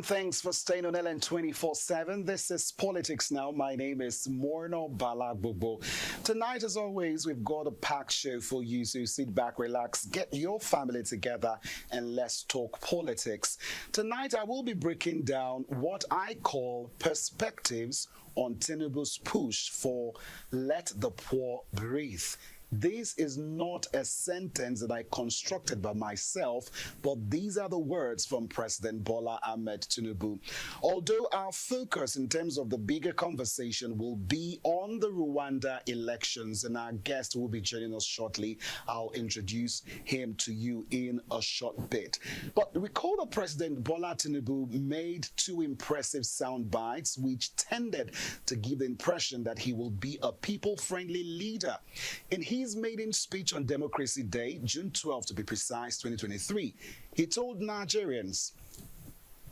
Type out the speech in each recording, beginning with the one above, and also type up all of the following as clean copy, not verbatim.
thanks for staying on LN 24/7. This is Politics Now. My name is Morno Balagbobo. Tonight, as always, we've got a packed show for you, so sit back, relax, get your family together, and let's talk politics. Tonight, I will be breaking down what I call perspectives on Tinubu's push for let the poor breathe. This is not a sentence that I constructed by myself, but these are the words from President Bola Ahmed Tinubu. Although our focus in terms of the bigger conversation will be on the Rwanda elections, and our guest will be joining us shortly. I'll introduce him to you in a short bit. But recall that President Bola Tinubu made two impressive sound bites which tended to give the impression that he will be a people-friendly leader. In his maiden speech on Democracy Day, June 12 to be precise, 2023, he told Nigerians,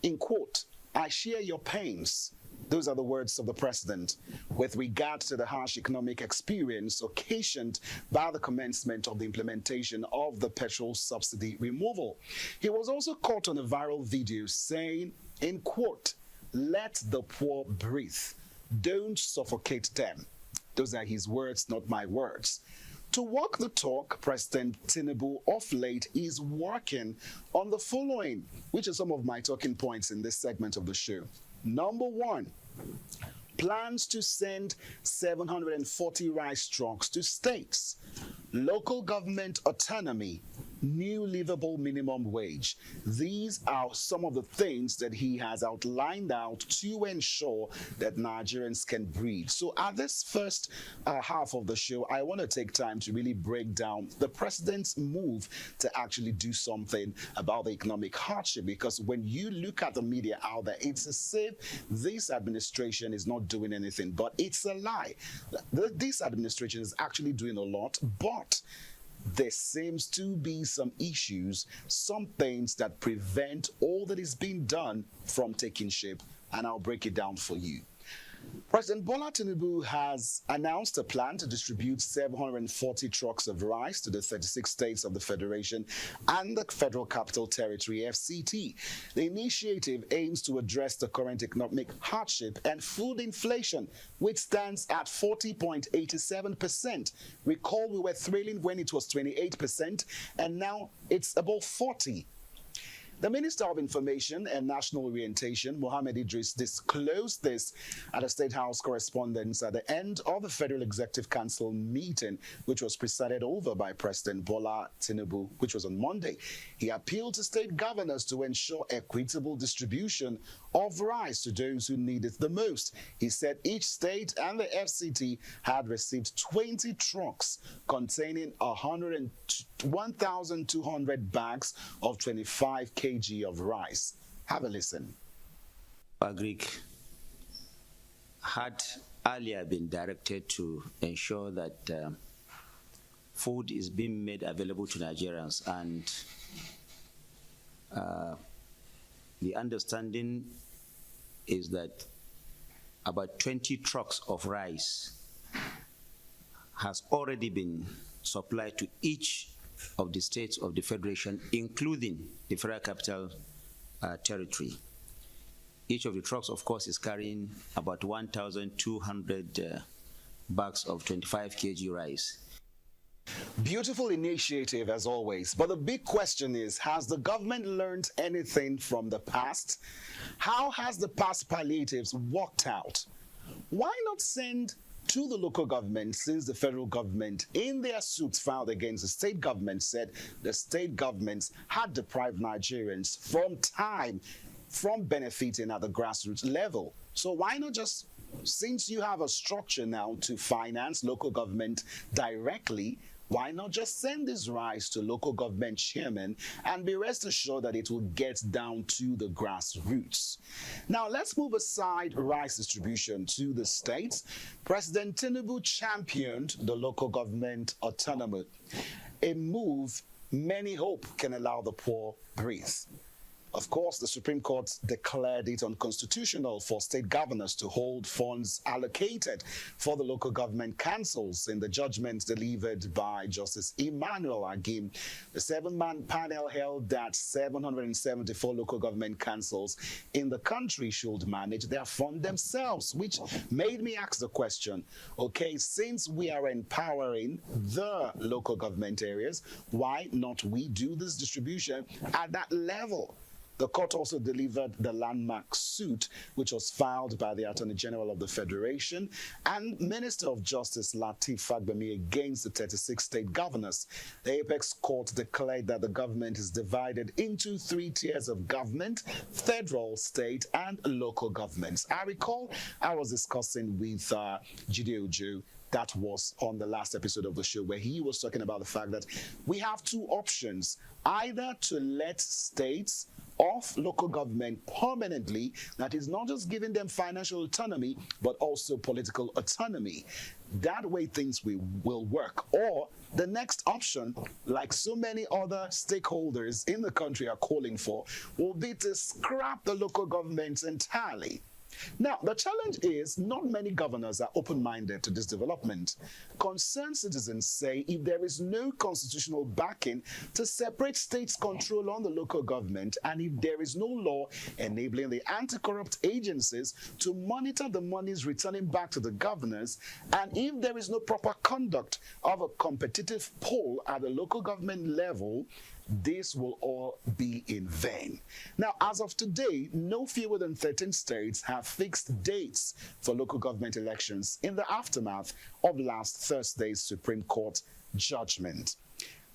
in quote, "I share your pains." Those are the words of the president with regard to the harsh economic experience occasioned by the commencement of the implementation of the petrol subsidy removal. He was also caught on a viral video saying, in quote, "Let the poor breathe. Don't suffocate them." Those are his words, not my words. To walk the talk, President Tinubu of late is working on the following, which are some of my talking points in this segment of the show. Number one, plans to send 740 rice trucks to states, local government autonomy, new livable minimum wage. These are some of the things that he has outlined out to ensure that Nigerians can breathe. So at this first half of the show, I want to take time to really break down the president's move to actually do something about the economic hardship, because when you look at the media out there, it's as if this administration is not doing anything, but it's a lie. This administration is actually doing a lot, but there seems to be some issues, some things that prevent all that is being done from taking shape, and I'll break it down for you. President Bola Tinubu has announced a plan to distribute 740 trucks of rice to the 36 states of the Federation and the Federal Capital Territory, FCT. The initiative aims to address the current economic hardship and food inflation, which stands at 40.87%. Recall we were thrilling when it was 28%, and now it's above 40%. The Minister of Information and National Orientation, Mohammed Idris, disclosed this at a State House correspondence at the end of the Federal Executive Council meeting, which was presided over by President Bola Tinubu, which was on Monday. He appealed to state governors to ensure equitable distribution of rice to those who need it the most. He said each state and the FCT had received 20 trucks containing 1,200 bags of 25 kg of rice. Have a listen. Agric had earlier been directed to ensure that food is being made available to Nigerians, and the understanding is that about 20 trucks of rice has already been supplied to each of the states of the Federation, including the Federal Capital Territory. Each of the trucks, of course, is carrying about 1,200 bags of 25 kg rice. Beautiful initiative as always, but the big question is, has the government learned anything from the past? How has the past palliatives worked out? Why not send to the local government, since the federal government in their suits filed against the state government said the state governments had deprived Nigerians from benefiting at the grassroots level? So why not just, since you have a structure now to finance local government directly, why not just send this rice to local government chairmen and be rest assured that it will get down to the grassroots? Now, let's move aside rice distribution to the states. President Tinubu championed the local government autonomy, a move many hope can allow the poor breathe. Of course, the Supreme Court declared it unconstitutional for state governors to hold funds allocated for the local government councils in the judgment delivered by Justice Emmanuel Agim. The seven-man panel held that 774 local government councils in the country should manage their fund themselves, which made me ask the question, okay, since we are empowering the local government areas, why not we do this distribution at that level? The court also delivered the landmark suit, which was filed by the Attorney General of the Federation and Minister of Justice Lateef Fagbemi against the 36 state governors. The Apex Court declared that the government is divided into 3 tiers of government: federal, state, and local governments. I recall I was discussing with Jide Ojo. That was on the last episode of the show, where he was talking about the fact that we have 2 options: either to let states off local government permanently, that is not just giving them financial autonomy, but also political autonomy. That way things will work. Or the next option, like so many other stakeholders in the country are calling for, will be to scrap the local governments entirely. Now, the challenge is not many governors are open-minded to this development. Concerned citizens say if there is no constitutional backing to separate states' control on the local government, and if there is no law enabling the anti-corrupt agencies to monitor the monies returning back to the governors, and if there is no proper conduct of a competitive poll at the local government level, this will all be in vain. Now, as of today, no fewer than 13 states have fixed dates for local government elections in the aftermath of last Thursday's Supreme Court judgment.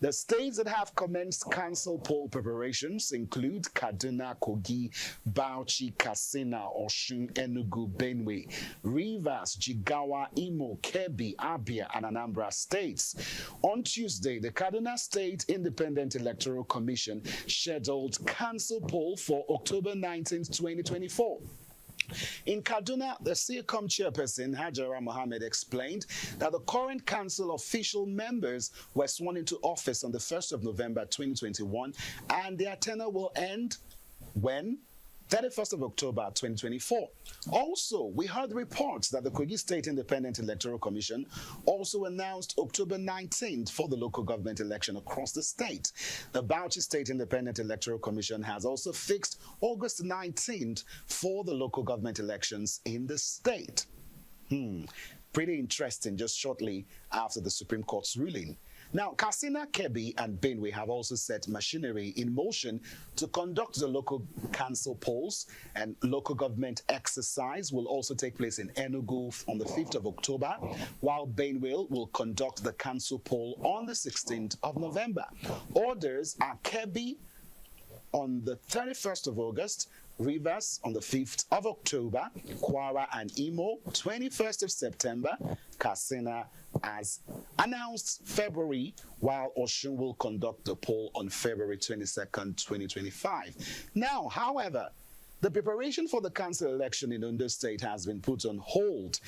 The states that have commenced council poll preparations include Kaduna, Kogi, Bauchi, Katsina, Osun, Enugu, Benue, Rivers, Jigawa, Imo, Kebbi, Abia, and Anambra states. On Tuesday, the Kaduna State Independent Electoral Commission scheduled council poll for October 19, 2024. In Kaduna, the CECOM chairperson, Hajara Mohammed, explained that the current council official members were sworn into office on the 1st of November 2021, and their tenure will end when? 31st of October 2024. Also, we heard reports that the Kogi State Independent Electoral Commission also announced October 19th for the local government election across the state. The Bauchi State Independent Electoral Commission has also fixed August 19th for the local government elections in the state. Pretty interesting, just shortly after the Supreme Court's ruling. Now, Katsina, Kebbi, and Benue have also set machinery in motion to conduct the local council polls, and local government exercise will also take place in Enugu on the 5th of October, while Benue will conduct the council poll on the 16th of November. Orders are Kebbi on the 31st of August, Rivers on the 5th of October, Kwara and Imo 21st of September, Katsina as announced February, while Osun will conduct the poll on February 22nd, 2025. Now, however, the preparation for the council election in Ondo State has been put on hold.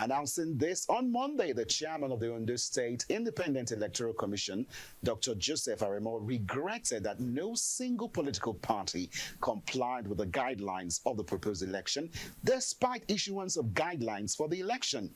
Announcing this on Monday, the chairman of the Ondo State Independent Electoral Commission, Dr. Joseph Aremo, regretted that no single political party complied with the guidelines of the proposed election, despite issuance of guidelines for the election.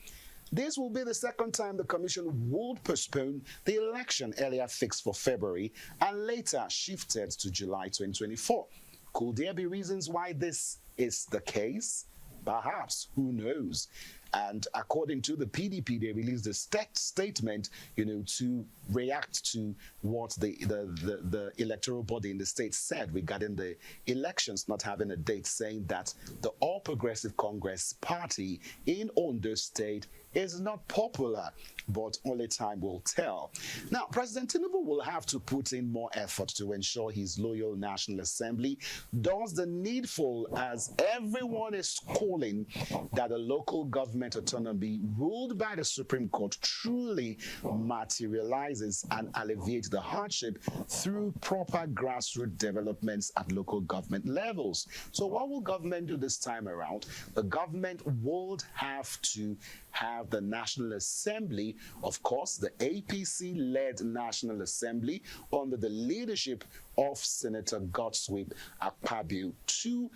This will be the second time the commission would postpone the election earlier fixed for February and later shifted to July 2024. Could there be reasons why this is the case? Perhaps, who knows? And according to the PDP, they released a statement, to react to what the electoral body in the state said regarding the elections not having a date, saying that the All Progressive Congress party in Ondo State is not popular, but only time will tell. Now, President Tinubu will have to put in more effort to ensure his loyal National Assembly does the needful, as everyone is calling that the local government autonomy ruled by the Supreme Court truly materializes and alleviates the hardship through proper grassroots developments at local government levels. So what will government do this time around? The government would have to have the National Assembly, of course, the APC-led National Assembly under the leadership of Senator Godswill Akpabio to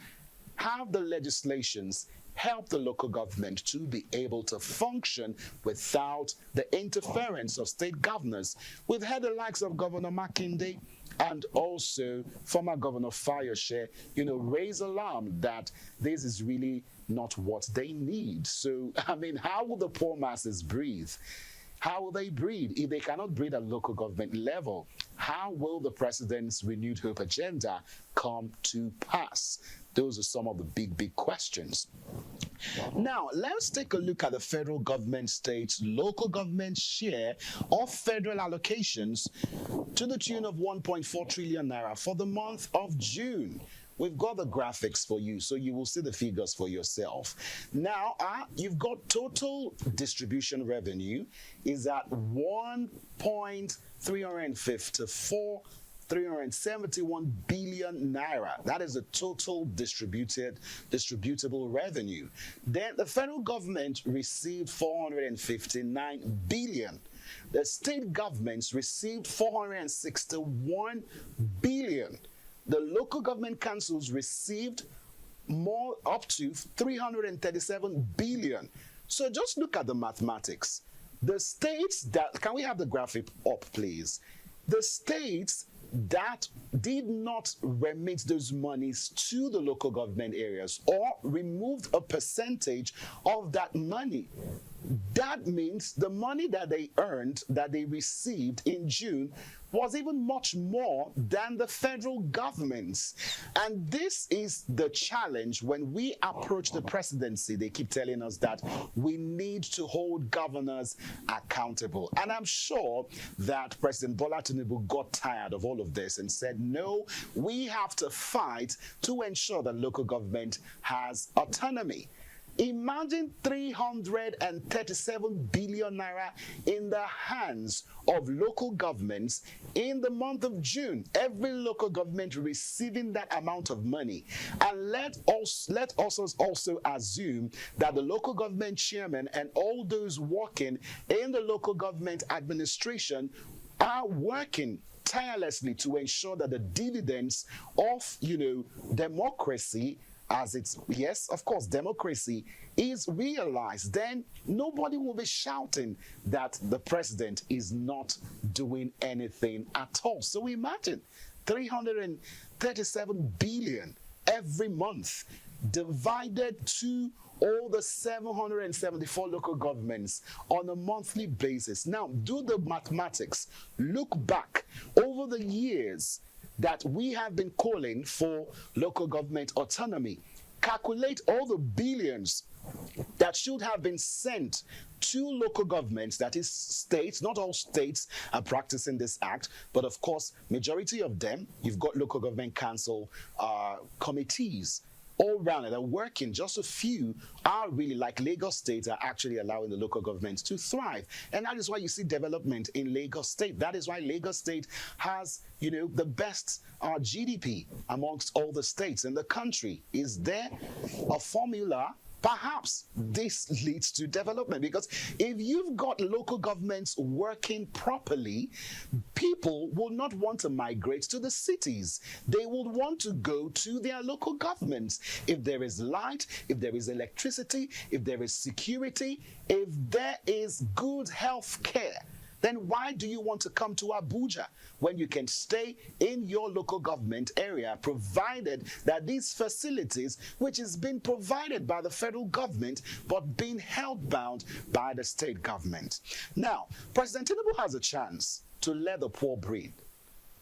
have the legislations help the local government to be able to function without the interference of state governors. We've had the likes of Governor Makinde and also former Governor Fayose, raise alarm that this is really not what they need. So, I mean, how will the poor masses breathe? How will they breathe if they cannot breathe at local government level? How will the president's renewed hope agenda come to pass? Those are some of the big questions. Now, let's take a look at the federal government, states, local government share of federal allocations to the tune of 1.4 trillion naira for the month of June. We've got the graphics for you, so you will see the figures for yourself. Now, you've got total distribution revenue is at 371 billion naira. That is the total distributable revenue. Then the federal government received 459 billion. The state governments received 461 billion. The local government councils received more, up to 337 billion. So just look at the mathematics. The states that, can we have the graphic up, please? The states that did not remit those monies to the local government areas or removed a percentage of that money, that means the money that they earned, that they received in June, was even much more than the federal government's. And this is the challenge when we approach the presidency. They keep telling us that we need to hold governors accountable. And I'm sure that President Bola Tinubu got tired of all of this and said, no, we have to fight to ensure that local government has autonomy. Imagine 337 billion naira in the hands of local governments in the month of June. Every local government receiving that amount of money. And let us also assume that the local government chairman and all those working in the local government administration are working tirelessly to ensure that the dividends of, democracy, as it's, yes, of course, democracy is realized, then nobody will be shouting that the president is not doing anything at all. So imagine 337 billion every month divided to all the 774 local governments on a monthly basis. Now, do the mathematics. Look back over the years that we have been calling for local government autonomy. Calculate all the billions that should have been sent to local governments, that is states. Not all states are practicing this act, but of course, majority of them, you've got local government council committees all around that are working. Just a few are really, like Lagos State, are actually allowing the local governments to thrive. And that is why you see development in Lagos State. That is why Lagos State has, the best GDP amongst all the states in the country. Is there a formula? Perhaps this leads to development, because if you've got local governments working properly, people will not want to migrate to the cities. They will want to go to their local governments. If there is light, if there is electricity, if there is security, if there is good health care, then why do you want to come to Abuja when you can stay in your local government area, provided that these facilities, which is being provided by the federal government, but being held bound by the state government? Now, President Tinubu has a chance to let the poor breathe,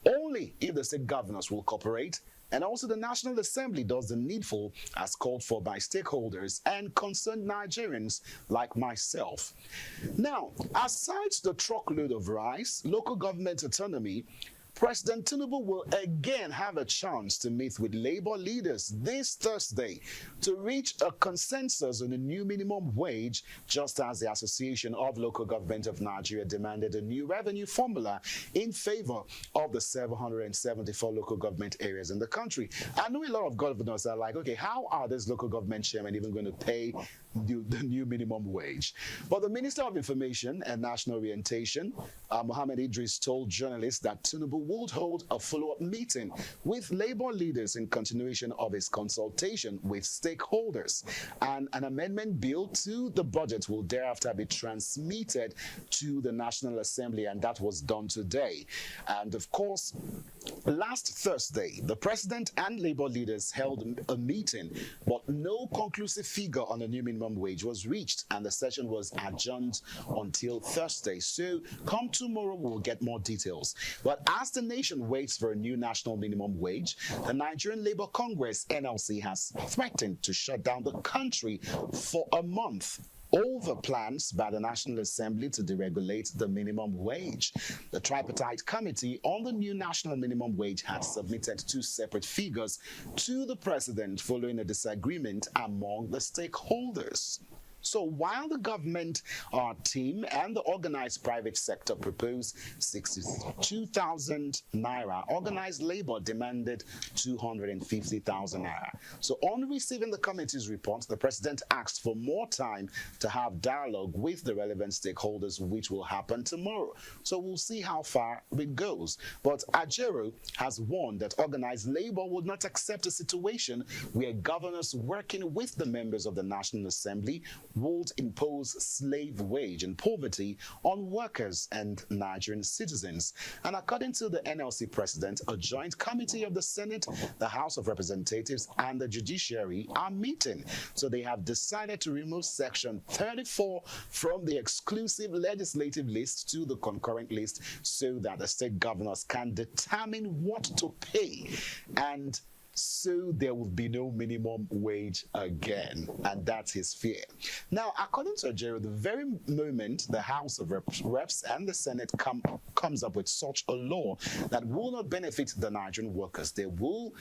only if the state governors will cooperate, and also the National Assembly does the needful as called for by stakeholders and concerned Nigerians like myself. Now, aside the truckload of rice, local government autonomy, President Tinubu will again have a chance to meet with labor leaders this Thursday to reach a consensus on a new minimum wage, just as the Association of Local Government of Nigeria demanded a new revenue formula in favor of the 774 local government areas in the country. I know a lot of governors are like, okay, how are these local government chairmen even going to pay the new minimum wage. But the Minister of Information and National Orientation, Mohammed Idris, told journalists that Tinubu would hold a follow-up meeting with labor leaders in continuation of his consultation with stakeholders. And an amendment bill to the budget will thereafter be transmitted to the National Assembly, and that was done today. And of course, last Thursday, the president and labor leaders held a meeting, but no conclusive figure on the new minimum wage was reached, and the session was adjourned until Thursday. So come tomorrow, we'll get more details. But as the nation waits for a new national minimum wage, the Nigerian Labour Congress, NLC, has threatened to shut down the country for a month over plans by the National Assembly to deregulate the minimum wage. The tripartite committee on the new national minimum wage had submitted two separate figures to the president following a disagreement among the stakeholders. So while the government team and the organized private sector proposed 62,000 naira, organized labor demanded 250,000 naira. So on receiving the committee's report, the president asked for more time to have dialogue with the relevant stakeholders, which will happen tomorrow. So we'll see how far it goes. But Ajero has warned that organized labor would not accept a situation where governors working with the members of the National Assembly would impose slave wage and poverty on workers and Nigerian citizens. And according to the NLC president, a joint committee of the Senate, the House of Representatives, and the Judiciary are meeting. So they have decided to remove Section 34 from the exclusive legislative list to the concurrent list so that the state governors can determine what to pay, and so there will be no minimum wage again, and that's his fear. Now, according to Ajero, the very moment the House of Reps and the Senate comes up with such a law that will not benefit the Nigerian workers, they will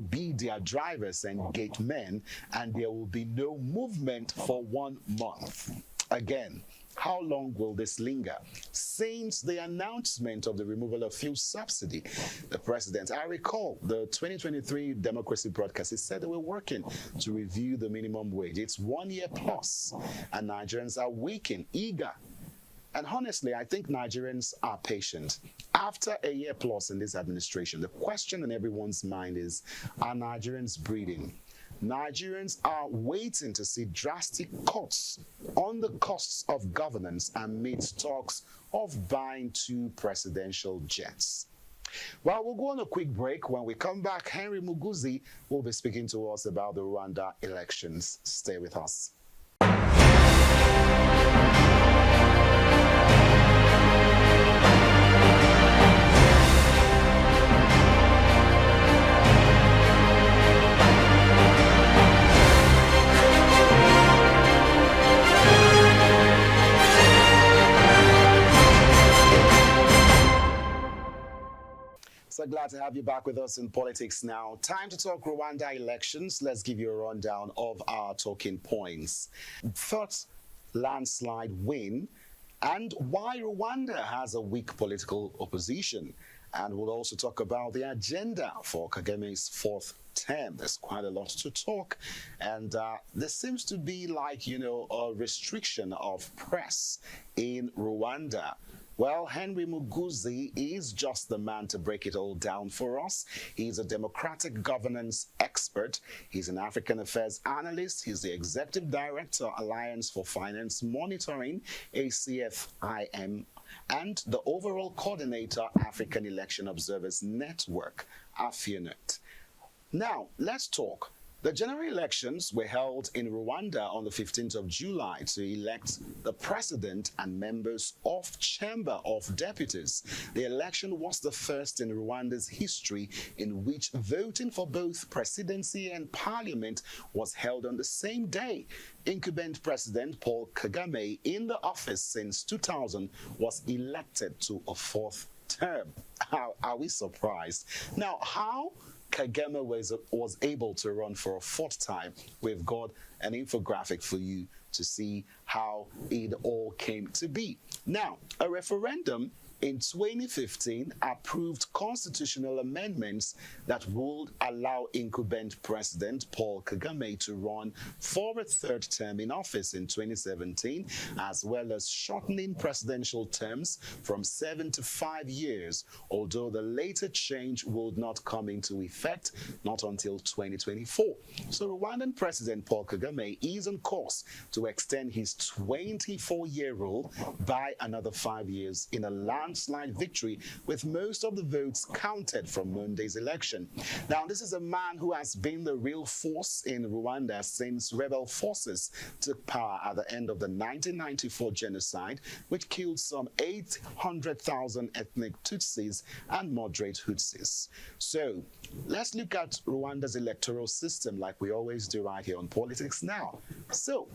be their drivers and gate men, and there will be no movement for 1 month. Again, how long will this linger? Since the announcement of the removal of fuel subsidy, the president, I recall the 2023 Democracy broadcast, he said they were working to review the minimum wage. It's 1 year plus, and Nigerians are waking, eager. And honestly, I think Nigerians are patient. After a year plus in this administration, the question in everyone's mind is, are Nigerians breathing? Nigerians are waiting to see drastic cuts on the costs of governance amidst talks of buying 2 presidential jets. Well, we'll go on a quick break. When we come back, Henry Muguzi will be speaking to us about the Rwanda elections. Stay with us. So glad to have you back with us in Politics Now. Time to talk Rwanda elections. Let's give you a rundown of our talking points. Third landslide win, and why Rwanda has a weak political opposition. And we'll also talk about the agenda for Kagame's 4th term. There's quite a lot to talk. And there seems to be a restriction of press in Rwanda. Well, Henry Muguzi is just the man to break it all down for us. He's a democratic governance expert. He's an African affairs analyst. He's the executive director, Alliance for Finance Monitoring, ACFIM, and the overall coordinator, African Election Observers Network, AFINET. Now, let's talk. The general elections were held in Rwanda on the 15th of July to elect the president and members of Chamber of Deputies. The election was the first in Rwanda's history in which voting for both presidency and parliament was held on the same day. Incumbent President Paul Kagame, in the office since 2000, was elected to a 4th term. Are we surprised? Now, how Kagame was able to run for a 4th time, we've got an infographic for you to see how it all came to be. Now, a referendum in 2015 approved constitutional amendments that would allow incumbent President Paul Kagame to run for a third term in office in 2017, as well as shortening presidential terms from 7 to 5 years, although the later change would not come into effect not until 2024. So Rwandan President Paul Kagame is on course to extend his 24-year rule by another 5 years in a landslide victory, with most of the votes counted from Monday's election. Now, this is a man who has been the real force in Rwanda since rebel forces took power at the end of the 1994 genocide, which killed some 800,000 ethnic Tutsis and moderate Hutsis. So, let's look at Rwanda's electoral system like we always do right here on Politics Now. So,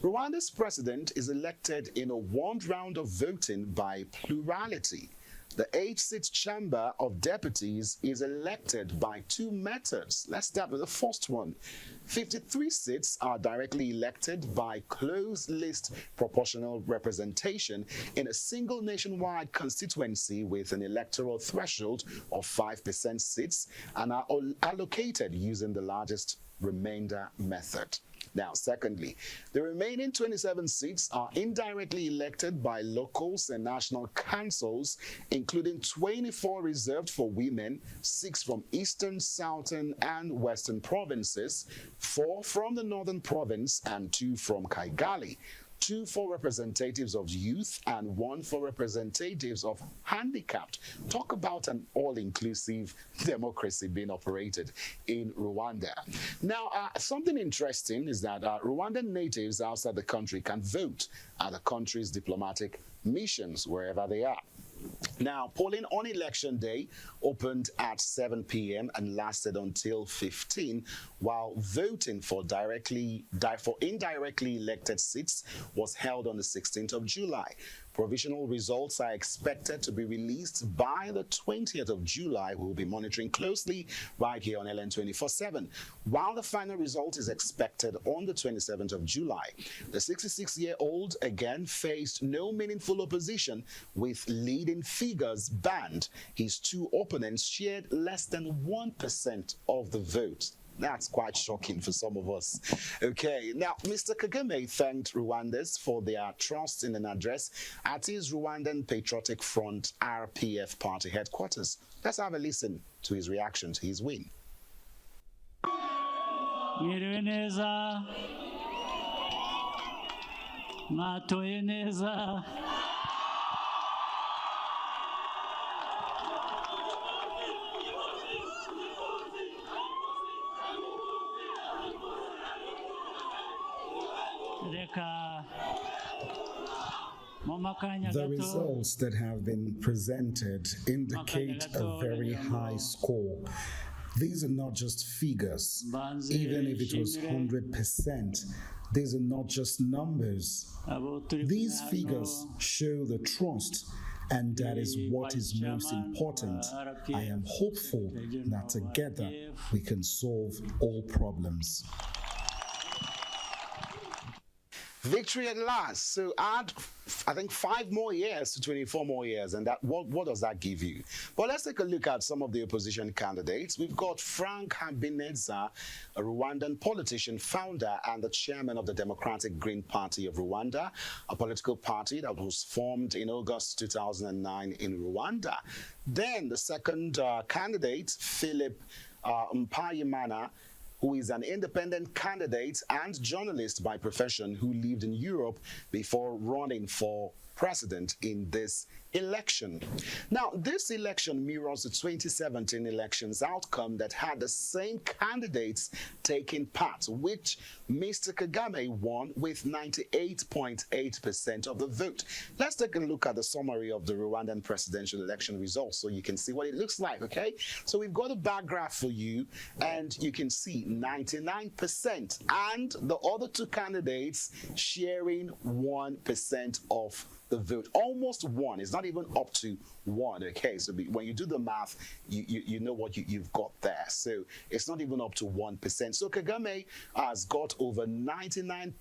Rwanda's president is elected in a one round of voting by plurality. The 8-seat Chamber of Deputies is elected by two methods. Let's start with the first one. 53 seats are directly elected by closed list proportional representation in a single nationwide constituency with an electoral threshold of 5% seats and are allocated using the largest remainder method. Now, secondly, the remaining 27 seats are indirectly elected by locals and national councils, including 24 reserved for women, 6 from eastern, southern, and western provinces, 4 from the northern province, and 2 from Kigali. 2 for representatives of youth and 1 for representatives of handicapped. Talk about an all-inclusive democracy being operated in Rwanda. Now, something interesting is that Rwandan natives outside the country can vote at the country's diplomatic missions wherever they are. Now, polling on election day opened at 7 p.m. and lasted until 15, while voting for indirectly elected seats was held on the 16th of July. Provisional results are expected to be released by the 20th of July. We'll be monitoring closely right here on LN 24/7. While the final result is expected on the 27th of July, the 66-year-old again faced no meaningful opposition, with leading figures banned. His two opponents shared less than 1% of the vote. That's quite shocking for some of us. Okay, now, Mr. Kagame thanked Rwandans for their trust in an address at his Rwandan Patriotic Front RPF party headquarters. Let's have a listen to his reaction to his win. Mwiriwe neza, mwatoye neza. The results that have been presented indicate a very high score. These are not just figures. Even if it was 100%, these are not just numbers. These figures show the trust, and that is what is most important. I am hopeful that together we can solve all problems. Victory at last. So add, I think, 5 more years to 24 more years, and that what does that give you? But let's take a look at some of the opposition candidates. We've got Frank Habineza, a Rwandan politician, founder and the chairman of the Democratic Green Party of Rwanda, a political party that was formed in August 2009 in Rwanda. Then the second candidate, Philip Mpayimana, who is an independent candidate and journalist by profession who lived in Europe before running for president in this election. Now, this election mirrors the 2017 elections outcome that had the same candidates taking part, which Mr. Kagame won with 98.8% of the vote. Let's take a look at the summary of the Rwandan presidential election results so you can see what it looks like, okay? So we've got a bar graph for you, and you can see 99%, and the other two candidates sharing 1% of the vote. Almost 1. It's not even up to 1, okay? So when you do the math, you know what you've got there. So it's not even up to 1%. So Kagame has got over 99%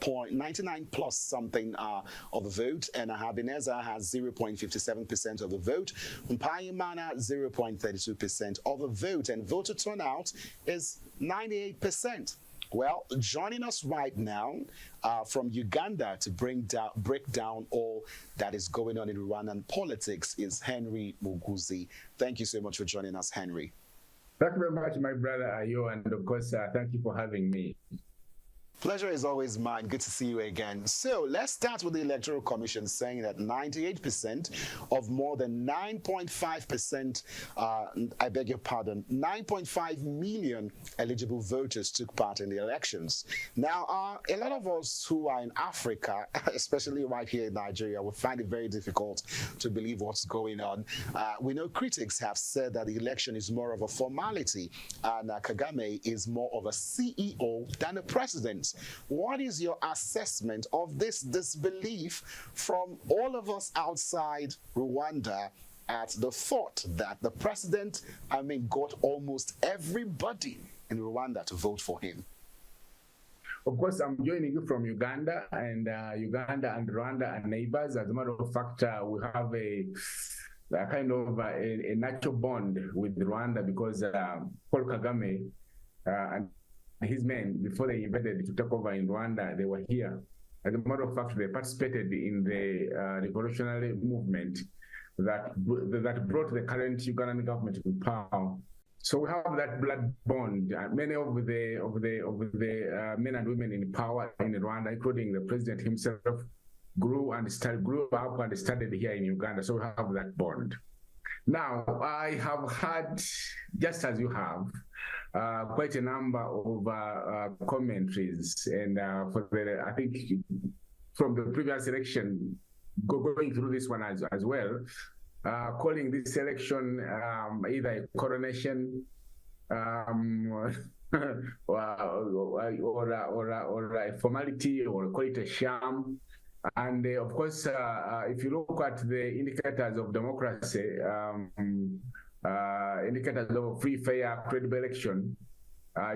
99 plus something of the vote, and Habineza has 0.57% of the vote. Mpayimana 0.32% of the vote, and voter turnout is 98%. Well, joining us right now from Uganda to break down all that is going on in Rwandan politics is Henry Muguzi. Thank you so much for joining us, Henry. Thank you very much, my brother Ayo, and of course, thank you for having me. Pleasure is always mine. Good to see you again. So let's start with the Electoral Commission saying that 98% of more than 9.5%, I beg your pardon, 9.5 million eligible voters took part in the elections. Now, a lot of us who are in Africa, especially right here in Nigeria, will find it very difficult to believe what's going on. We know critics have said that the election is more of a formality and Kagame is more of a CEO than a president. What is your assessment of this disbelief from all of us outside Rwanda at the thought that the president, got almost everybody in Rwanda to vote for him? Of course, I'm joining you from Uganda, and Uganda and Rwanda are neighbors. As a matter of fact, we have a kind of a natural bond with Rwanda because Paul Kagame and his men, before they invaded to take over in Rwanda, they were here. As a matter of fact, they participated in the revolutionary movement that brought the current Ugandan government to power. So we have that blood bond. Many of the men and women in power in Rwanda, including the president himself, grew up and studied here in Uganda. So we have that bond. Now, I have had, just as you have, quite a number of commentaries, and I think from the previous election, going through this one as well, calling this election either a coronation or a formality, or call it a sham. And of course, if you look at the indicators of democracy, indicators of a free, fair, credible election,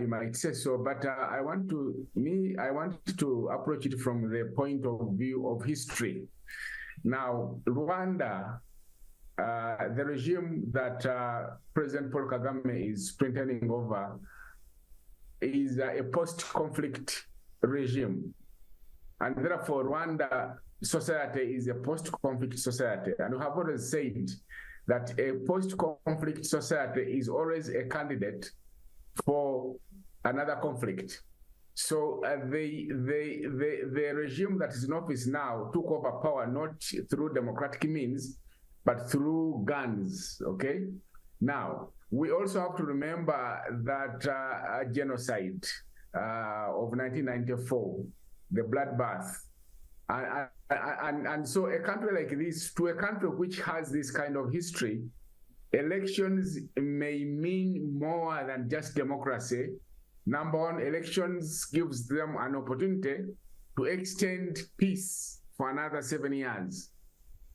you might say so. But I want to approach it from the point of view of history. Now, Rwanda, the regime that President Paul Kagame is pretending over, is a post-conflict regime. And therefore, Rwanda society is a post-conflict society. And we have always said that a post-conflict society is always a candidate for another conflict. So the regime that is in office now took over power not through democratic means, but through guns, okay? Now, we also have to remember that genocide of 1994, the bloodbath. And so a country like this, to a country which has this kind of history, elections may mean more than just democracy. Number one, elections gives them an opportunity to extend peace for another 7 years.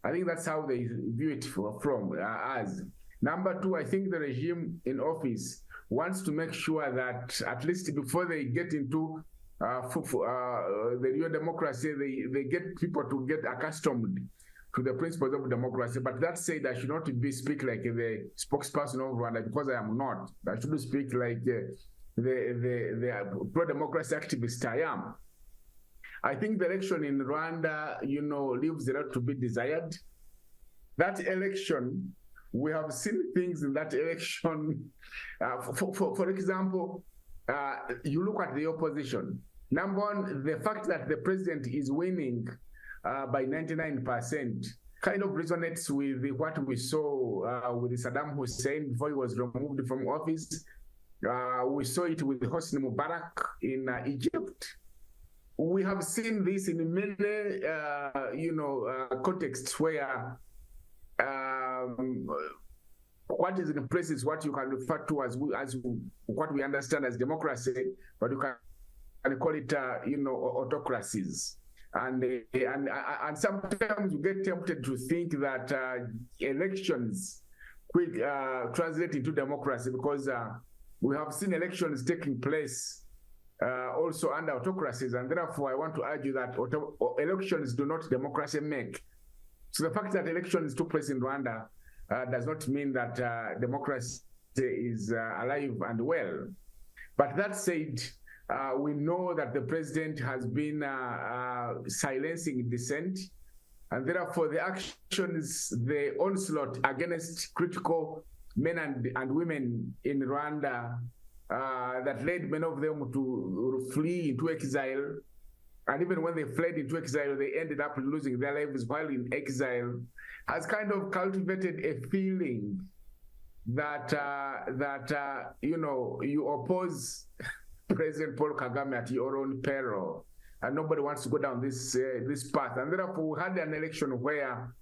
I think that's how they view it from us. Number two, I think the regime in office wants to make sure that at least before they get into the real democracy, they get people to get accustomed to the principles of democracy. But that said, I should not speak like the spokesperson of Rwanda, because I am not. I should speak like the pro-democracy activist I am. I think the election in Rwanda, leaves a lot to be desired. That election, we have seen things in that election. For example, you look at the opposition. Number one, the fact that the president is winning by 99% kind of resonates with what we saw with Saddam Hussein before he was removed from office. We saw it with Hosni Mubarak in Egypt. We have seen this in many, contexts where what is in place is what you can refer to as what we understand as democracy, but you can call it, autocracies. And sometimes you get tempted to think that elections will translate into democracy, because we have seen elections taking place also under autocracies, and therefore I want to argue that elections do not democracy make. So the fact that elections took place in Rwanda does not mean that democracy is alive and well. But that said, we know that the president has been silencing dissent, and therefore the actions, the onslaught against critical men and women in Rwanda that led many of them to flee into exile. And even when they fled into exile, they ended up losing their lives while in exile, has kind of cultivated a feeling that you oppose President Paul Kagame at your own peril, and nobody wants to go down this path. And therefore, we had an election where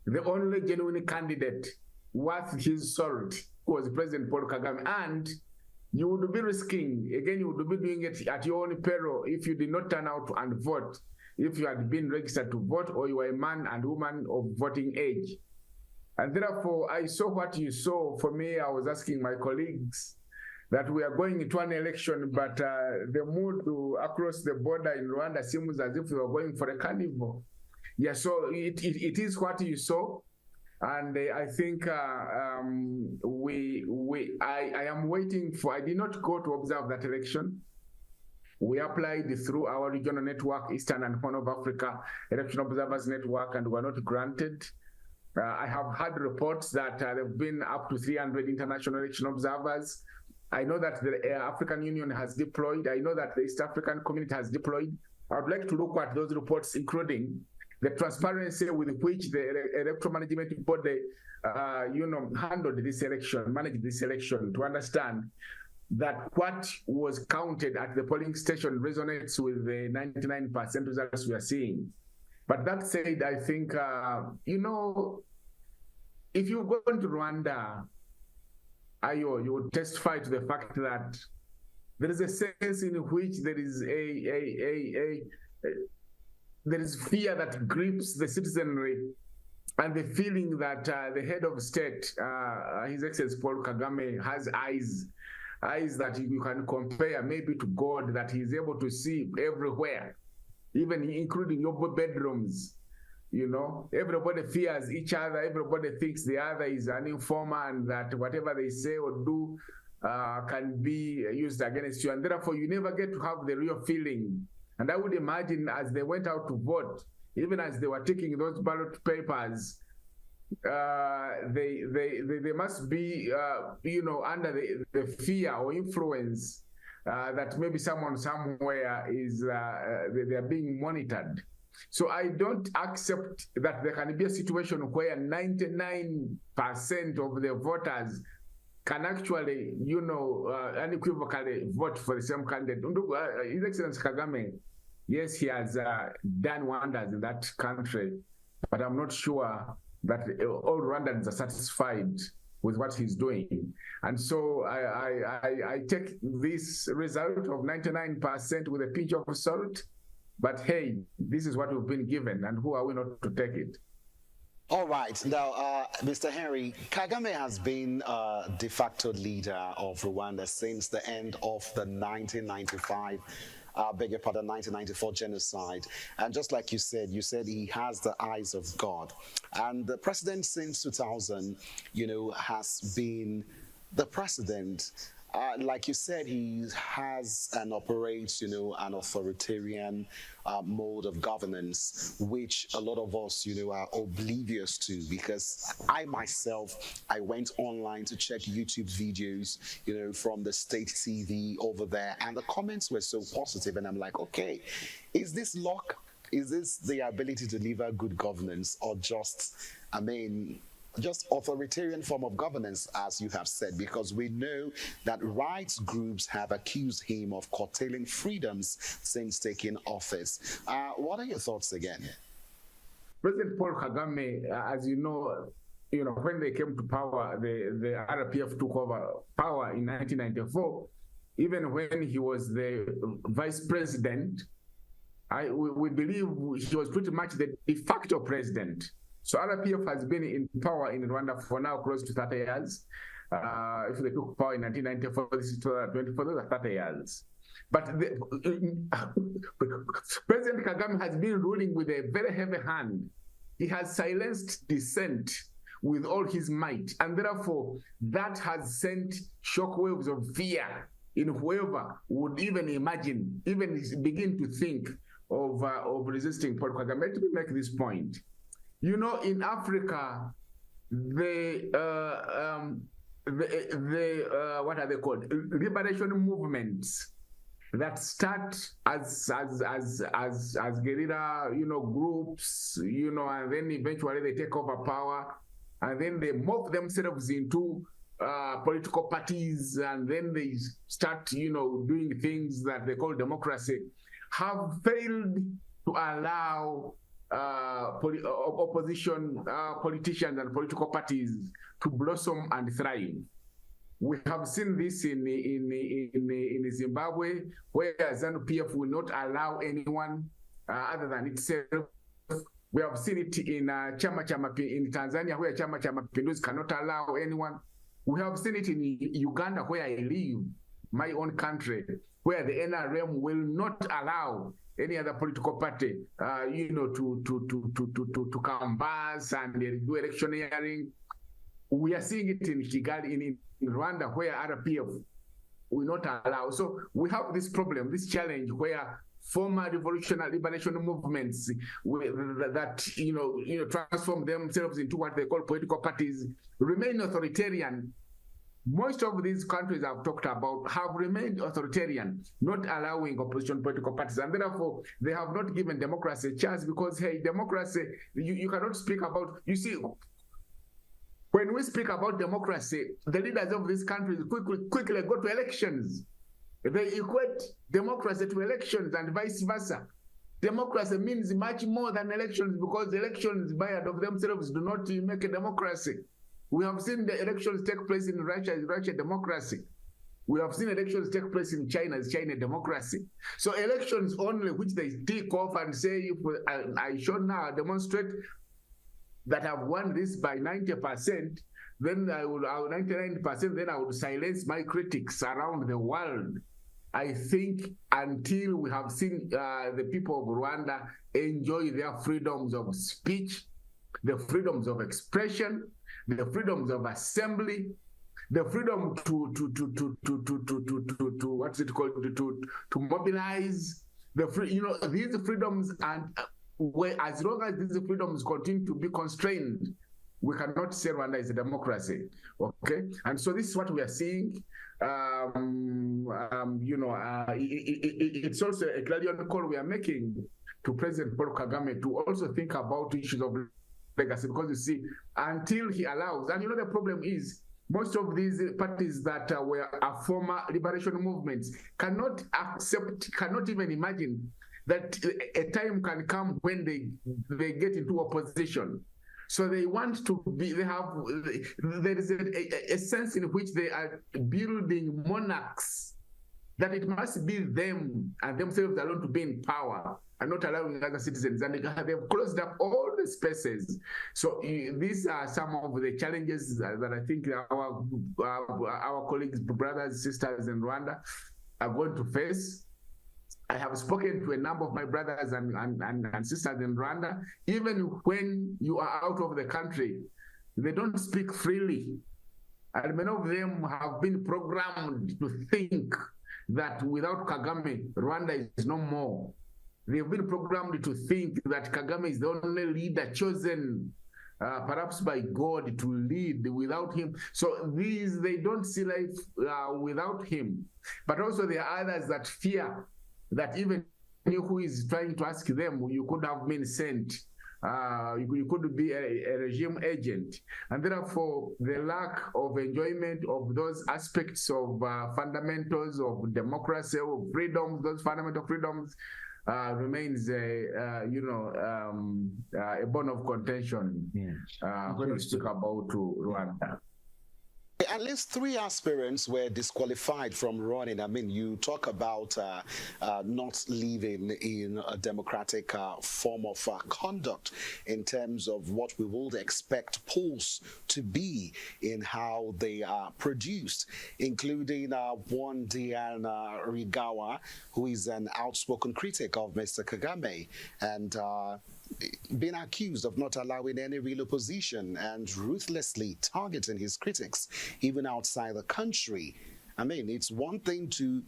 the only genuine candidate worth his salt was President Paul Kagame, and you would be risking, again, you would be doing it at your own peril if you did not turn out and vote, if you had been registered to vote or you were a man and woman of voting age. And therefore, I saw what you saw. For me, I was asking my colleagues that we are going into an election, but the mood across the border in Rwanda seems as if we were going for a carnival. Yeah, so it is what you saw. And I think I am waiting for, I did not go to observe that election. We applied through our regional network, Eastern and Horn of Africa Election Observers Network, and were not granted. I have had reports that there have been up to 300 international election observers. I know that the African Union has deployed. I know that the East African community has deployed. I would like to look at those reports, including the transparency with which the electoral management body, handled this election, managed this election, to understand that what was counted at the polling station resonates with the 99% results we are seeing. But that said, I think, if you go into Rwanda, you would testify to the fact that there is a sense in which there is fear that grips the citizenry, and the feeling that the head of state, His Excellency Paul Kagame, has eyes that you can compare maybe to God, that he's able to see everywhere, even including your bedrooms. Everybody fears each other. Everybody thinks the other is an informer, and that whatever they say or do can be used against you. And therefore, you never get to have the real feeling. And I would imagine as they went out to vote, even as they were taking those ballot papers, they must be, under the fear or influence that maybe someone somewhere is, they are being monitored. So I don't accept that there can be a situation where 99% of the voters can actually, unequivocally vote for the same candidate. His Excellency Kagame, yes, he has done wonders in that country, but I'm not sure that all Rwandans are satisfied with what he's doing. And so I take this result of 99% with a pinch of salt. But hey, this is what we've been given, and who are we not to take it? All right. Now, Mr. Henry, Kagame has been de facto leader of Rwanda since the end of the 1995, 1994 genocide. And just like you said he has the eyes of God. And the president since 2000, has been the president. Like you said, he has and operates, an authoritarian mode of governance, which a lot of us, are oblivious to. Because I went online to check YouTube videos, from the state TV over there, and the comments were so positive, and I'm like, okay, is this luck? Is this the ability to deliver good governance, or just authoritarian form of governance, as you have said? Because we know that rights groups have accused him of curtailing freedoms since taking office. What are your thoughts again? President Paul Kagame, as you know, when they came to power, the RPF took over power in 1994. Even when he was the vice president, we believe he was pretty much the de facto president. So RPF has been in power in Rwanda for now close to 30 years. If they took power in 1994, this is 24, those are 30 years. But President Kagame has been ruling with a very heavy hand. He has silenced dissent with all his might, and therefore that has sent shockwaves of fear in whoever would even imagine, even begin to think of resisting Paul Kagame. Let me make this point. You know, in Africa, the what are they called? Liberation movements that start as guerrilla, groups, and then eventually they take over power, and then they morph themselves into political parties, and then they start, doing things that they call democracy, have failed to allow opposition politicians and political parties to blossom and thrive. We have seen this in Zimbabwe, where ZANU-PF will not allow anyone other than itself. We have seen it in in Tanzania, where Chama cha Mapinduzi cannot allow anyone. We have seen it in Uganda, where I live, my own country, where the NRM will not allow any other political party, to canvass and do electioneering. We are seeing it in Kigali, in Rwanda, where RPF will not allow. So we have this problem, this challenge, where former revolutionary liberation movements that transform themselves into what they call political parties remain authoritarian. Most of these countries I've talked about have remained authoritarian, not allowing opposition political parties, and therefore they have not given democracy a chance, because, hey, democracy, you cannot speak about, you see, when we speak about democracy, the leaders of these countries quickly go to elections. They equate democracy to elections and vice versa. Democracy means much more than elections, because elections by and of themselves do not make a democracy. We have seen the elections take place in Russia, is Russia democracy. We have seen elections take place in China, is China democracy. So elections only, which they tick off and say, if I show now, demonstrate that I've won this by 90%, then I will 99%, then I would silence my critics around the world. I think until we have seen the people of Rwanda enjoy their freedoms of speech, the freedoms of expression, the freedoms of assembly, the freedom to what's it called, to mobilize, these freedoms, and as long as these freedoms continue to be constrained, we cannot say Rwanda is a democracy. Okay, and so this is what we are seeing. It's also a clarion call we are making to President Paul Kagame to also think about issues of legacy, because you see, until he allows, and the problem is, most of these parties that were former liberation movements cannot accept, cannot even imagine that a time can come when they get into opposition. So they want to be, there is a sense in which they are building monarchs, that it must be them and themselves alone to be in power, and not allowing other citizens. And they've closed up all the spaces. So these are some of the challenges that I think our colleagues, brothers, sisters in Rwanda are going to face. I have spoken to a number of my brothers and sisters in Rwanda. Even when you are out of the country, they don't speak freely. And many of them have been programmed to think that without Kagame, Rwanda is no more. They've been programmed to think that Kagame is the only leader chosen, perhaps by God, to lead. Without him, so they don't see life without him. But also there are others that fear that even you who is trying to ask them, you could have been sent. You could be a regime agent, and therefore the lack of enjoyment of those aspects of fundamentals of democracy, of freedoms, those fundamental freedoms, remains a bone of contention when we speak about Rwanda. At least three aspirants were disqualified from running. I mean, you talk about not living in a democratic form of conduct in terms of what we would expect polls to be in how they are produced, including one Diana Rigawa, who is an outspoken critic of Mr. Kagame, and being accused of not allowing any real opposition and ruthlessly targeting his critics, even outside the country. I mean, it's one thing to,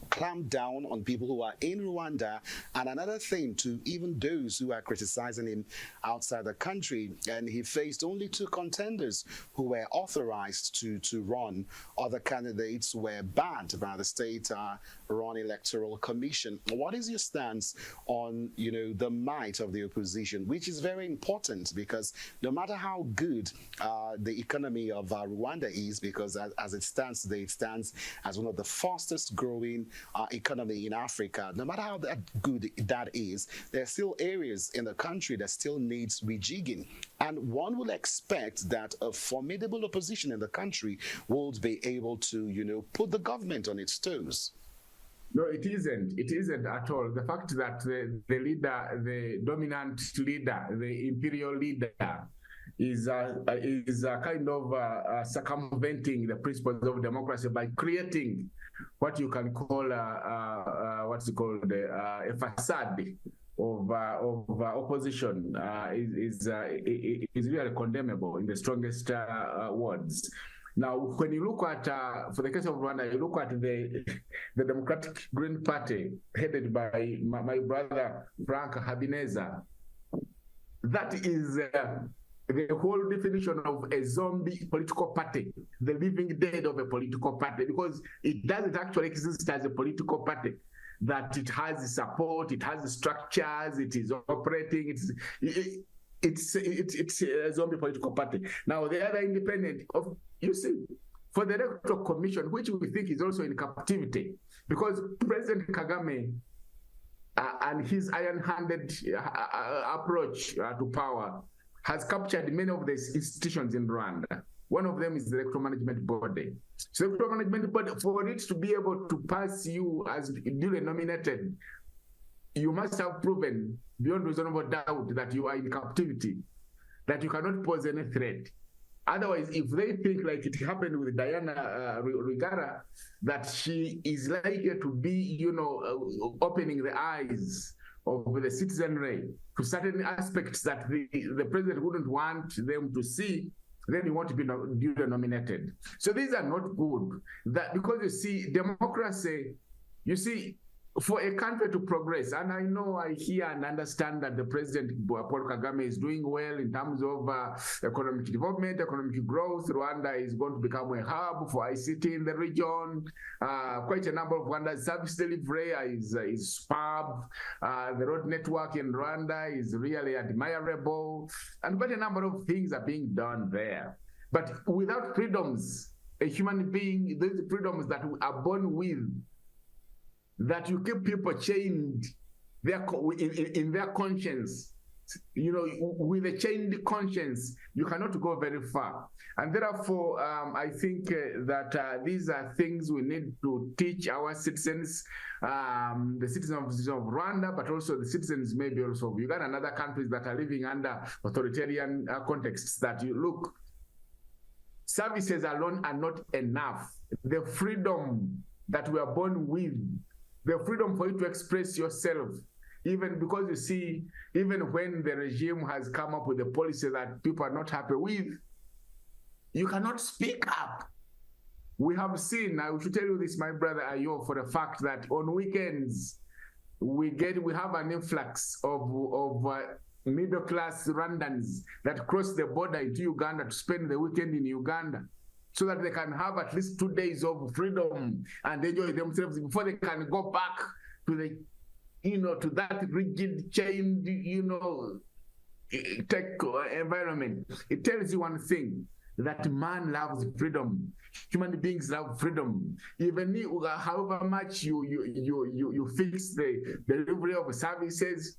clamp down on people who are in Rwanda, and another thing to even those who are criticizing him outside the country. And he faced only two contenders who were authorized to run. Other candidates were banned by the state run electoral commission. What is your stance on, the might of the opposition, which is very important, because no matter how good the economy of Rwanda is, because as it stands today, it stands as one of the fastest growing economy in Africa. No matter how good that is, there are still areas in the country that still needs rejigging. And one will expect that a formidable opposition in the country would be able to, put the government on its toes. No, it isn't. It isn't at all. The fact that the leader, the dominant leader, the imperial leader, is kind of circumventing the principles of democracy by creating what you can call a facade of opposition is really condemnable in the strongest words. Now, when you look at, for the case of Rwanda, you look at the Democratic Green Party headed by my brother Frank Habineza. That is the whole definition of a zombie political party, the living dead of a political party, because it doesn't actually exist as a political party. That it has support, it has structures, it is operating, it's a zombie political party. Now, the other independent, you see, for the electoral commission, which we think is also in captivity, because President Kagame and his iron-handed approach to power has captured many of the institutions in Rwanda. One of them is the electoral management body. So the electoral management body, for it to be able to pass you as duly nominated, you must have proven beyond reasonable doubt that you are in captivity, that you cannot pose any threat. Otherwise, if they think like it happened with Diana Rigara, that she is likely to be, opening the eyes of the citizenry to certain aspects that the president wouldn't want them to see, then you want to be duly nominated. So these are not good. That because you see, democracy, for a country to progress, and I know I hear and understand that the president, Paul Kagame, is doing well in terms of economic development, economic growth. Rwanda is going to become a hub for ICT in the region. Quite a number of Rwanda's service delivery is superb. The road network in Rwanda is really admirable. And quite a number of things are being done there. But without freedoms, a human being, those freedoms that we are born with, that you keep people chained in their conscience, with a chained conscience, you cannot go very far. And therefore, I think that these are things we need to teach our citizens, the citizens of Rwanda, but also the citizens maybe also of Uganda and other countries that are living under authoritarian contexts, that you look, services alone are not enough. The freedom that we are born with, the freedom for you to express yourself, even because you see, even when the regime has come up with a policy that people are not happy with, you cannot speak up. We have seen, I should tell you this, my brother Ayo, for the fact that on weekends, we have an influx of middle-class Rwandans that cross the border into Uganda to spend the weekend in Uganda, so that they can have at least 2 days of freedom and enjoy themselves before they can go back to to that rigid, chained, tech environment. It tells you one thing, that man loves freedom. Human beings love freedom. Even however much you fix the delivery of services,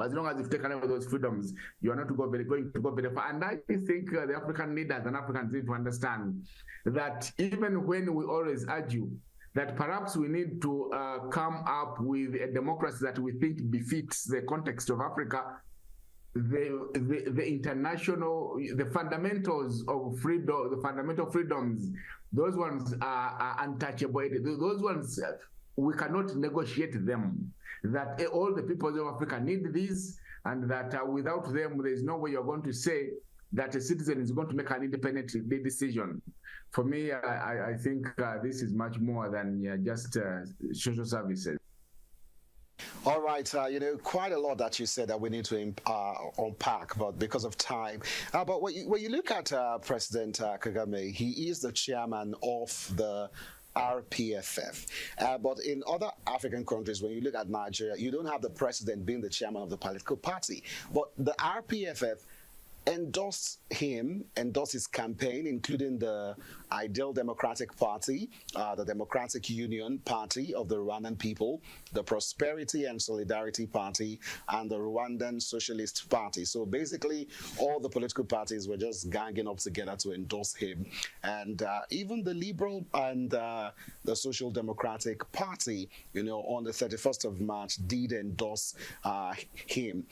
As long as you've taken away those freedoms, you are not going to go very far. And I think the African leaders and Africans need to understand that even when we always argue that perhaps we need to come up with a democracy that we think befits the context of Africa, the international, the fundamentals of freedom, the fundamental freedoms, those ones are untouchable. Those ones, we cannot negotiate them. That all the peoples of Africa need these, and that without them, there is no way you're going to say that a citizen is going to make an independent decision. For me, I think this is much more than just social services. All right, quite a lot that you said that we need to unpack, but because of time. But when you look at President Kagame, he is the chairman of the RPFF. But in other African countries, when you look at Nigeria, you don't have the president being the chairman of the political party. But the RPFF endorsed his campaign, including the Ideal Democratic Party, the Democratic Union Party of the Rwandan people, the Prosperity and Solidarity Party, and the Rwandan Socialist Party. So basically, all the political parties were just ganging up together to endorse him. And even the Liberal and the Social Democratic Party, on the 31st of March, did endorse him.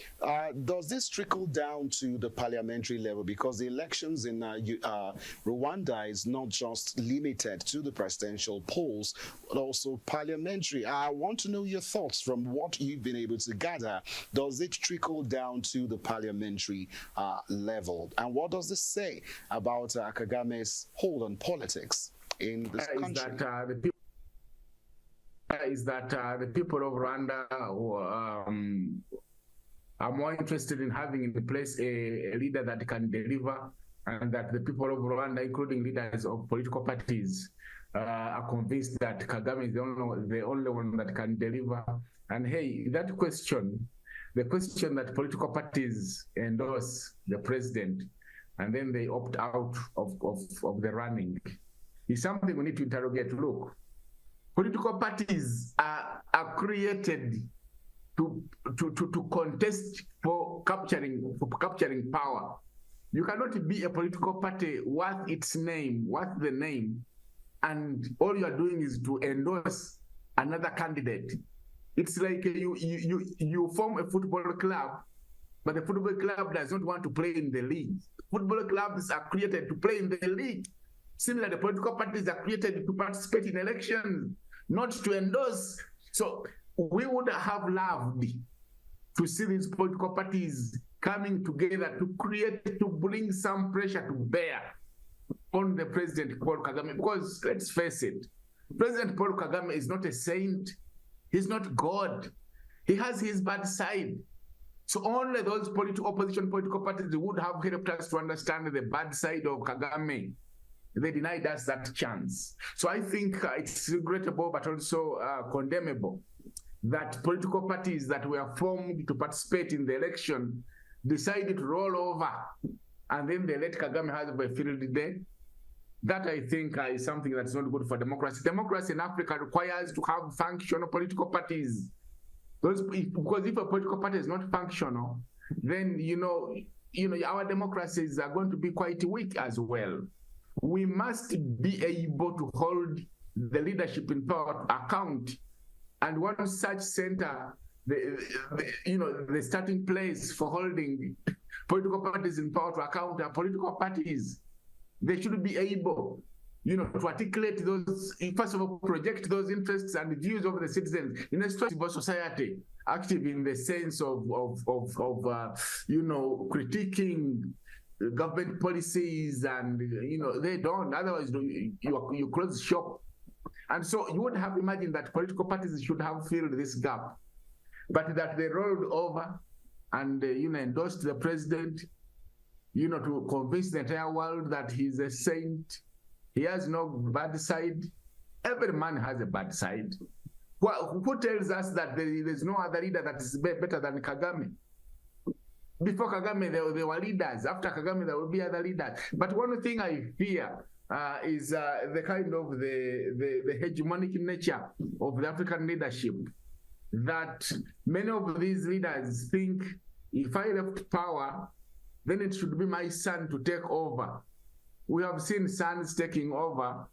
Does this trickle down to the parliamentary level? Because the elections in Rwanda is not just limited to the presidential polls, but also parliamentary. I want to know your thoughts from what you've been able to gather. Does it trickle down to the parliamentary level? And what does this say about Kagame's hold on politics in this country? The people of Rwanda are more interested in having in place a leader that can deliver, and that the people of Rwanda, including leaders of political parties, are convinced that Kagame is the only one that can deliver. And hey, that question, the question that political parties endorse the president and then they opt out of the running, is something we need to interrogate. Look, political parties are created to contest for capturing power. You cannot be a political party worth its name, worth the name, and all you are doing is to endorse another candidate. It's like you form a football club, but the football club does not want to play in the league. Football clubs are created to play in the league. Similarly, the political parties are created to participate in elections, not to endorse. So we would have loved to see these political parties coming together to bring some pressure to bear on the President Paul Kagame, because let's face it, President Paul Kagame is not a saint. He's not God. He has his bad side. So only those opposition political parties would have helped us to understand the bad side of Kagame. They denied us that chance. So I think it's regrettable, but also condemnable, that political parties that were formed to participate in the election decided to roll over, and then they let Kagame have a field day. That, I think, is something that's not good for democracy. Democracy in Africa requires to have functional political parties. Because if a political party is not functional, then our democracies are going to be quite weak as well. We must be able to hold the leadership in power to account. And one such center, the starting place for holding political parties in power to account are political parties. They should be able, to articulate those, first of all, project those interests and views of the citizens in a civil society, active in the sense of critiquing government policies, and they don't. Otherwise, you close shop. And so you would have imagined that political parties should have filled this gap, but that they rolled over and endorsed the president, to convince the entire world that he's a saint. He has no bad side. Every man has a bad side. Well, who tells us that there's no other leader that is better than Kagame? Before Kagame, there were leaders. After Kagame, there will be other leaders. But one thing I fear is the kind of the hegemonic nature of the African leadership. that many of these leaders think if I left power, then it should be my son to take over. We have seen sons taking over.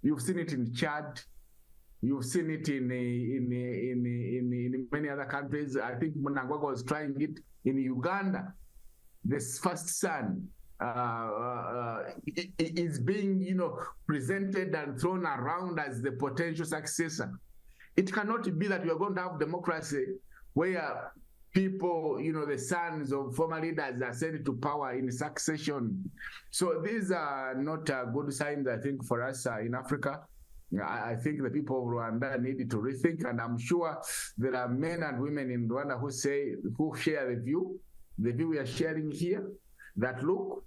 You've seen it in Chad. You've seen it in many other countries. I think Mnangagwa was trying it in Uganda. This first son is being, presented and thrown around as the potential successor. It cannot be that we are going to have democracy where people, the sons of former leaders are sent to power in succession. So these are not good signs, I think, for us in Africa. I think the people of Rwanda need to rethink, and I'm sure there are men and women in Rwanda who share the view we are sharing here, that look,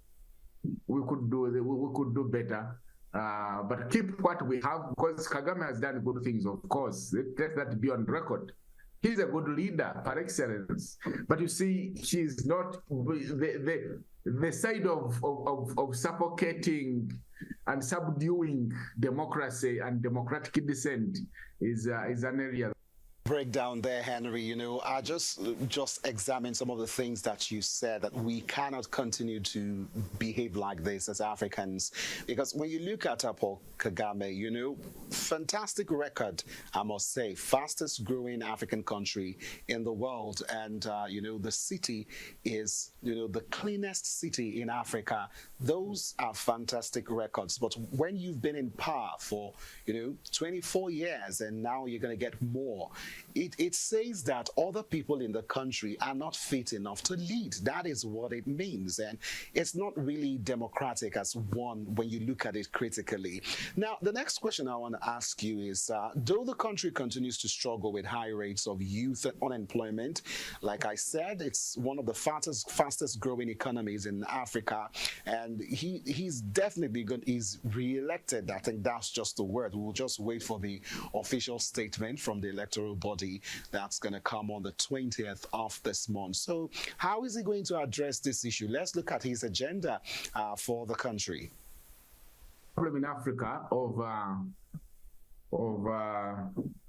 we could do better. But keep what we have, because Kagame has done good things, of course. Let that be on record. He's a good leader par excellence. But you see, she's not the side of suffocating and subduing democracy and democratic dissent is an area. Breakdown there, Henry. I just examine some of the things that you said, that we cannot continue to behave like this as Africans, because when you look at Paul Kagame, fantastic record, I must say, fastest growing African country in the world, and the city is the cleanest city in Africa. Those are fantastic records. But when you've been in power for 24 years and now you're going to get more, it says that other people in the country are not fit enough to lead. That is what it means. And it's not really democratic as one when you look at it critically. Now, the next question I want to ask you is, though the country continues to struggle with high rates of youth unemployment, like I said, it's one of the fastest growing economies in Africa, and he's definitely good. He's re-elected. I think that's just the word. We'll just wait for the official statement from the electoral body that's going to come on the 20th of this month. So how is he going to address this issue? Let's look at his agenda for the country. Problem in Africa of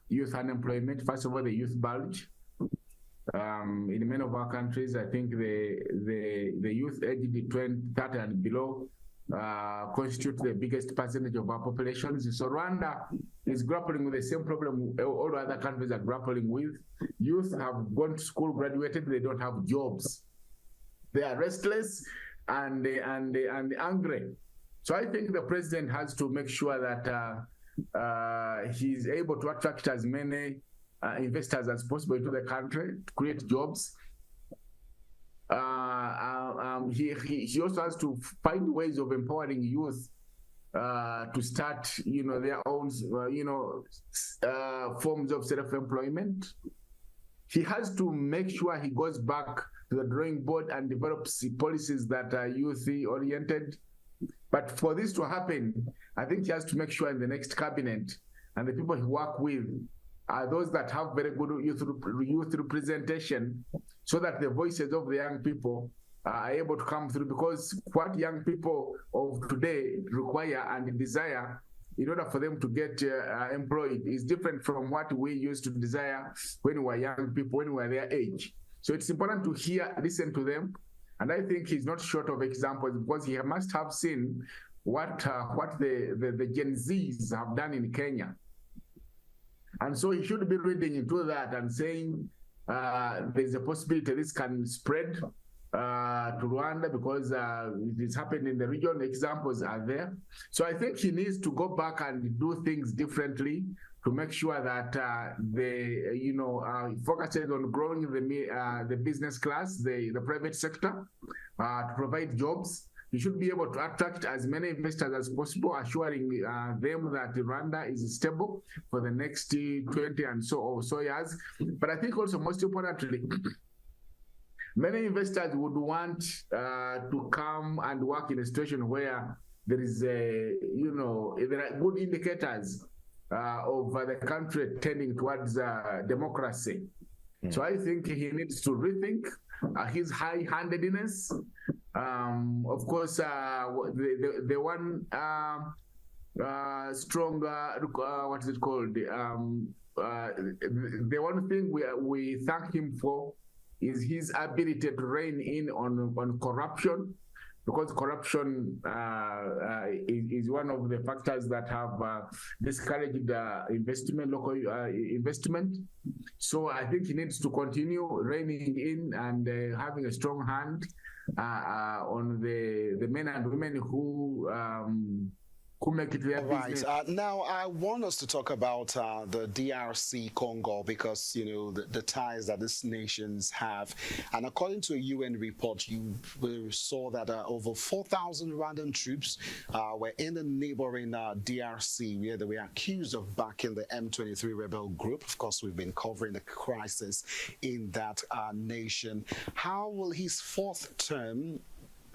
youth unemployment. First of all, the youth bulge. In many of our countries, I think the youth aged 30 and below constitute the biggest percentage of our populations. So Rwanda is grappling with the same problem all other countries are grappling with. Youth have gone to school, graduated, they don't have jobs. They are restless and angry. So I think the president has to make sure that he's able to attract as many investors as possible into the country to create jobs. He also has to find ways of empowering youth to start, their own, forms of self-employment. He has to make sure he goes back to the drawing board and develops policies that are youth-oriented. But for this to happen, I think he has to make sure in the next cabinet and the people he work with are those that have very good youth representation, so that the voices of the young people are able to come through, because what young people of today require and desire in order for them to get employed is different from what we used to desire when we were young people, when we were their age. So it's important to listen to them. And I think he's not short of examples, because he must have seen what the Gen Zs have done in Kenya. And so he should be reading into that and saying there's a possibility this can spread to Rwanda, because it is happening in the region. Examples are there. So I think he needs to go back and do things differently to make sure that focuses on growing the business class, the private sector, to provide jobs. You should be able to attract as many investors as possible, assuring them that Rwanda is stable for the next 20 and so years. But I think also, most importantly, many investors would want to come and work in a situation where there is there are good indicators of the country tending towards democracy. So I think he needs to rethink his high-handedness. Of course, the one strong, what is it called? the one thing we thank him for is his ability to rein in on corruption, because corruption is one of the factors that have discouraged investment, local investment. So I think he needs to continue reining in and having a strong hand on the men and women who make it their business. Right. Now, I want us to talk about the DRC Congo, because, you know, the ties that these nations have. And according to a UN report, you saw that over 4,000 Rwandan troops were in the neighboring DRC, where they were accused of backing the M23 rebel group. Of course, we've been covering the crisis in that nation. How will his fourth term,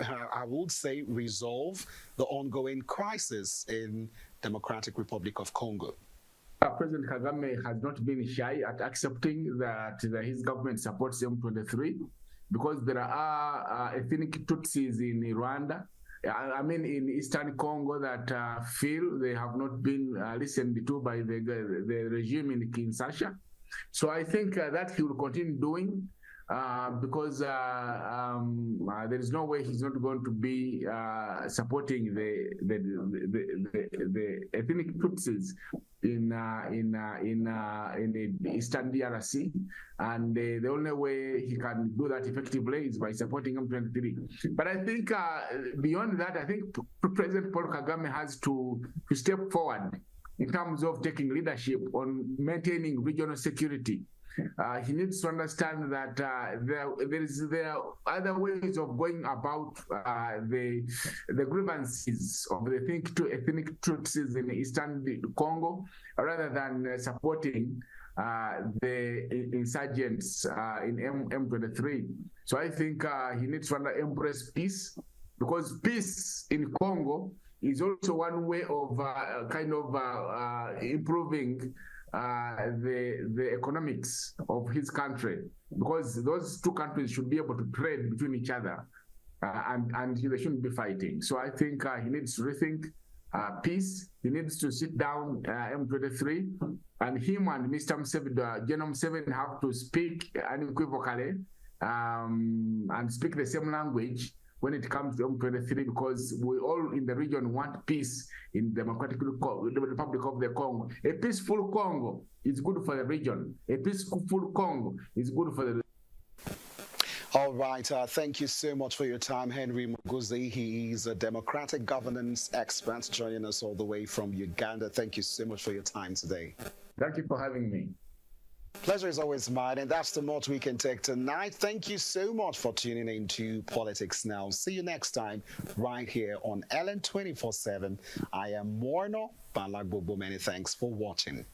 I would say, resolve the ongoing crisis in Democratic Republic of Congo? President Kagame has not been shy at accepting that his government supports M23, because there are ethnic Tutsis in Rwanda, I mean in Eastern Congo, that feel they have not been listened to by the regime in Kinshasa. So I think that he will continue doing, because there is no way he's not going to be supporting the ethnic Tutsis in the Eastern DRC, and the only way he can do that effectively is by supporting M23. But I think beyond that, I think President Paul Kagame has to step forward in terms of taking leadership on maintaining regional security. He needs to understand that there are other ways of going about the grievances of the ethnic Tutsis in Eastern Congo, rather than supporting the insurgents in M23. So I think he needs to embrace peace, because peace in Congo is also one way of improving the economics of his country, because those two countries should be able to trade between each other, and they shouldn't be fighting. So I think he needs to rethink peace. He needs to sit down M23, and him and Mr. Museveni, General Museveni, have to speak unequivocally and speak the same language when it comes to M23, because we all in the region want peace in the Democratic Republic of the Congo. A peaceful Congo is good for the region. A peaceful Congo is good for the. All right. Thank you so much for your time, Henry Muguzi. He is a democratic governance expert joining us all the way from Uganda. Thank you so much for your time today. Thank you for having me. Pleasure is always mine, and that's the much we can take tonight. Thank you so much for tuning in to Politics Now. See you next time right here on LN 24/7. I am Morno Balagbobo. Many thanks for watching.